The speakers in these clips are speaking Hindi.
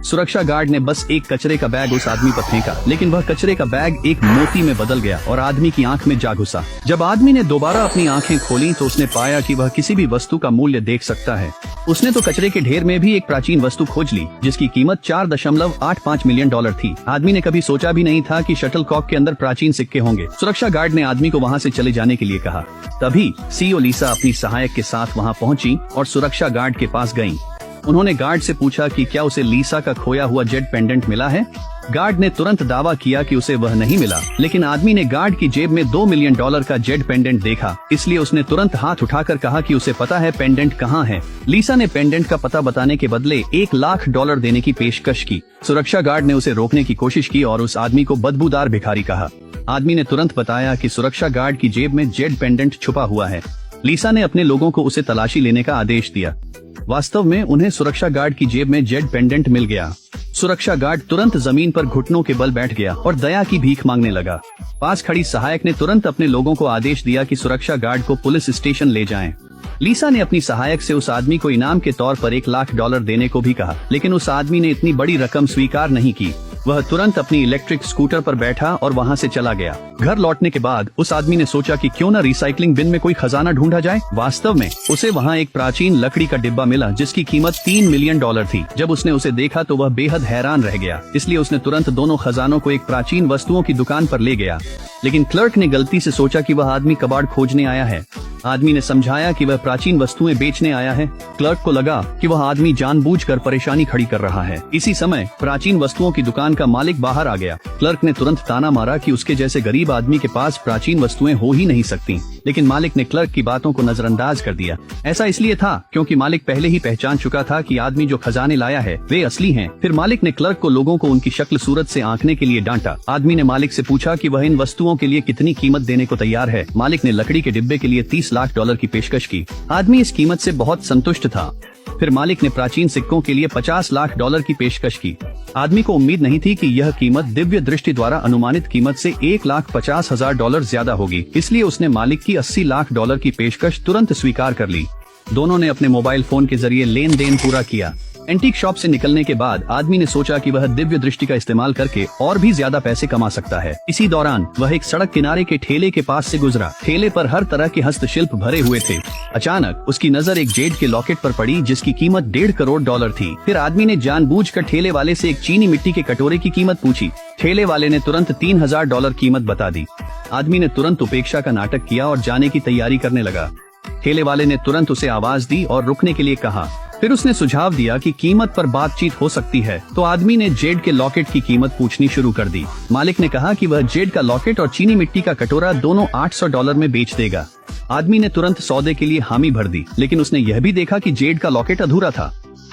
सुरक्षा गार्ड ने बस एक कचरे का बैग उस आदमी पर फेंका, लेकिन वह कचरे का बैग एक मोती में बदल गया और आदमी की आंख में जा घुसा। जब आदमी ने दोबारा अपनी आंखें खोली तो उसने पाया कि वह किसी भी वस्तु का मूल्य देख सकता है। उसने तो कचरे के ढेर में भी एक प्राचीन वस्तु खोज ली जिसकी कीमत 4.85 मिलियन डॉलर थी। आदमी ने कभी सोचा भी नहीं था कि शटलकॉक के अंदर प्राचीन सिक्के होंगे। सुरक्षा गार्ड ने आदमी को वहाँ से चले जाने के लिए कहा। तभी सीईओ लीसा अपनी सहायक के साथ वहाँ पहुँची और सुरक्षा गार्ड के पास गयी। उन्होंने गार्ड से पूछा कि क्या उसे लीसा का खोया हुआ जेड पेंडेंट मिला है। गार्ड ने तुरंत दावा किया कि उसे वह नहीं मिला, लेकिन आदमी ने गार्ड की जेब में $2 मिलियन का जेड पेंडेंट देखा, इसलिए उसने तुरंत हाथ उठाकर कहा कि उसे पता है पेंडेंट कहाँ है। लीसा ने पेंडेंट का पता बताने के बदले $1 लाख देने की पेशकश की। सुरक्षा गार्ड ने उसे रोकने की कोशिश की और उस आदमी को बदबूदार भिखारी कहा। आदमी ने तुरंत बताया कि सुरक्षा गार्ड की जेब में जेड पेंडेंट छुपा हुआ है। लीसा ने अपने लोगों को उसे तलाशी लेने का आदेश दिया। वास्तव में उन्हें सुरक्षा गार्ड की जेब में जेड पेंडेंट मिल गया। सुरक्षा गार्ड तुरंत जमीन पर घुटनों के बल बैठ गया और दया की भीख मांगने लगा। पास खड़ी सहायक ने तुरंत अपने लोगों को आदेश दिया कि सुरक्षा गार्ड को पुलिस स्टेशन ले जाएं। लीसा ने अपनी सहायक से उस आदमी को इनाम के तौर पर $1 लाख देने को भी कहा, लेकिन उस आदमी ने इतनी बड़ी रकम स्वीकार नहीं की। वह तुरंत अपनी इलेक्ट्रिक स्कूटर पर बैठा और वहां से चला गया। घर लौटने के बाद उस आदमी ने सोचा कि क्यों न रिसाइकलिंग बिन में कोई खजाना ढूंढा जाए। वास्तव में उसे वहां एक प्राचीन लकड़ी का डिब्बा मिला जिसकी कीमत $3 मिलियन थी। जब उसने उसे देखा तो वह बेहद हैरान रह गया, इसलिए उसने तुरंत दोनों खजानों को एक प्राचीन वस्तुओं की दुकान पर ले गया। लेकिन क्लर्क ने गलती से सोचा कि वह आदमी कबाड़ खोजने आया है। आदमी ने समझाया कि वह प्राचीन वस्तुएं बेचने आया है। क्लर्क को लगा कि वह आदमी जानबूझकर परेशानी खड़ी कर रहा है। इसी समय प्राचीन वस्तुओं की दुकान का मालिक बाहर आ गया। क्लर्क ने तुरंत ताना मारा कि उसके जैसे गरीब आदमी के पास प्राचीन वस्तुएं हो ही नहीं सकती, लेकिन मालिक ने क्लर्क की बातों को नजरअंदाज कर दिया। ऐसा इसलिए था क्योंकि मालिक पहले ही पहचान चुका था कि आदमी जो खजाने लाया है वे असली हैं। फिर मालिक ने क्लर्क को लोगों को उनकी शक्ल सूरत से आंकने के लिए डांटा। आदमी ने मालिक से पूछा कि वह इन वस्तुओं के लिए कितनी कीमत देने को तैयार है। मालिक ने लकड़ी के डिब्बे के लिए $30 लाख की पेशकश की। आदमी इस कीमत से बहुत संतुष्ट था। फिर मालिक ने प्राचीन सिक्कों के लिए $50 लाख की पेशकश की। आदमी को उम्मीद नहीं थी कि यह कीमत दिव्य दृष्टि द्वारा अनुमानित कीमत से $1,50,000 ज्यादा होगी, इसलिए उसने मालिक की $80 लाख की पेशकश तुरंत स्वीकार कर ली। दोनों ने अपने मोबाइल फोन के जरिए लेन देन पूरा किया। एंटीक शॉप से निकलने के बाद आदमी ने सोचा कि वह दिव्य दृष्टि का इस्तेमाल करके और भी ज्यादा पैसे कमा सकता है। इसी दौरान वह एक सड़क किनारे के ठेले के पास से गुजरा। ठेले पर हर तरह के हस्तशिल्प भरे हुए थे। अचानक उसकी नजर एक जेड के लॉकेट पर पड़ी जिसकी कीमत $1.5 करोड़ थी। फिर आदमी ने जानबूझकर ठेले वाले से एक चीनी मिट्टी के कटोरे की कीमत पूछी। ठेले वाले ने तुरंत $3,000 कीमत बता दी। आदमी ने तुरंत उपेक्षा का नाटक किया और जाने की तैयारी करने लगा। ठेले वाले ने तुरंत उसे आवाज दी और रुकने के लिए कहा। फिर उसने सुझाव दिया कि कीमत पर बातचीत हो सकती है, तो आदमी ने जेड के लॉकेट की कीमत पूछनी शुरू कर दी। मालिक ने कहा कि वह जेड का लॉकेट और चीनी मिट्टी का कटोरा दोनों $800 में बेच देगा। आदमी ने तुरंत सौदे के लिए हामी भर दी, लेकिन उसने यह भी देखा कि जेड का लॉकेट अधूरा था।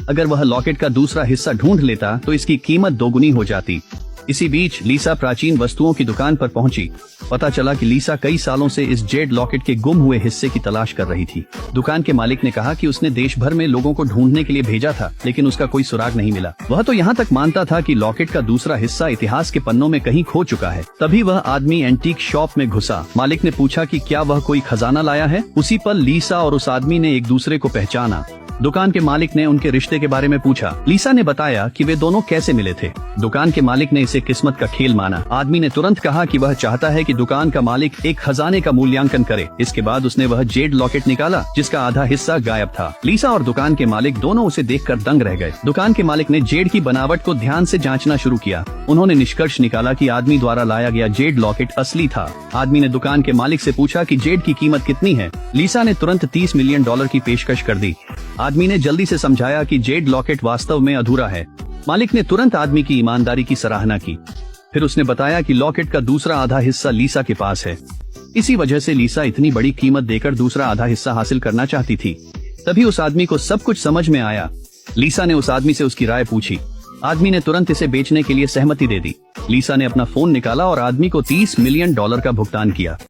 अगर वह लॉकेट का दूसरा हिस्सा ढूंढ लेता तो इसकी कीमत दोगुनी हो जाती। इसी बीच लीसा प्राचीन वस्तुओं की दुकान पर पहुंची। पता चला कि लीसा कई सालों से इस जेड लॉकेट के गुम हुए हिस्से की तलाश कर रही थी। दुकान के मालिक ने कहा कि उसने देश भर में लोगों को ढूंढने के लिए भेजा था, लेकिन उसका कोई सुराग नहीं मिला। वह तो यहाँ तक मानता था कि लॉकेट का दूसरा हिस्सा इतिहास के पन्नों में कहीं खो चुका है। तभी वह आदमी एंटीक शॉप में घुसा। मालिक ने पूछा कि क्या वह कोई खजाना लाया है। उसी पल लीसा और उस आदमी ने एक दूसरे को पहचाना। दुकान के मालिक ने उनके रिश्ते के बारे में पूछा। लीसा ने बताया कि वे दोनों कैसे मिले थे। दुकान के मालिक ने इसे किस्मत का खेल माना। आदमी ने तुरंत कहा कि वह चाहता है कि दुकान का मालिक एक खजाने का मूल्यांकन करे। इसके बाद उसने वह जेड लॉकेट निकाला जिसका आधा हिस्सा गायब था। लीसा और दुकान के मालिक दोनों उसे देखकर दंग रह गए। दुकान के मालिक ने जेड की बनावट को ध्यान से जांचना शुरू किया। उन्होंने निष्कर्ष निकाला कि आदमी द्वारा लाया गया जेड लॉकेट असली था। आदमी ने दुकान के मालिक से पूछा कि जेड की कीमत कितनी है। लीसा ने तुरंत $30 मिलियन की पेशकश कर दी। आदमी ने जल्दी से समझाया कि जेड लॉकेट वास्तव में अधूरा है। मालिक ने तुरंत आदमी की ईमानदारी की सराहना की। फिर उसने बताया कि लॉकेट का दूसरा आधा हिस्सा लीसा के पास है। इसी वजह से लीसा इतनी बड़ी कीमत देकर दूसरा आधा हिस्सा हासिल करना चाहती थी। तभी उस आदमी को सब कुछ समझ में आया। लीसा ने उस आदमी से उसकी राय पूछी। आदमी ने तुरंत इसे बेचने के लिए सहमति दे दी। लीसा ने अपना फोन निकाला और आदमी को $30 मिलियन का भुगतान किया।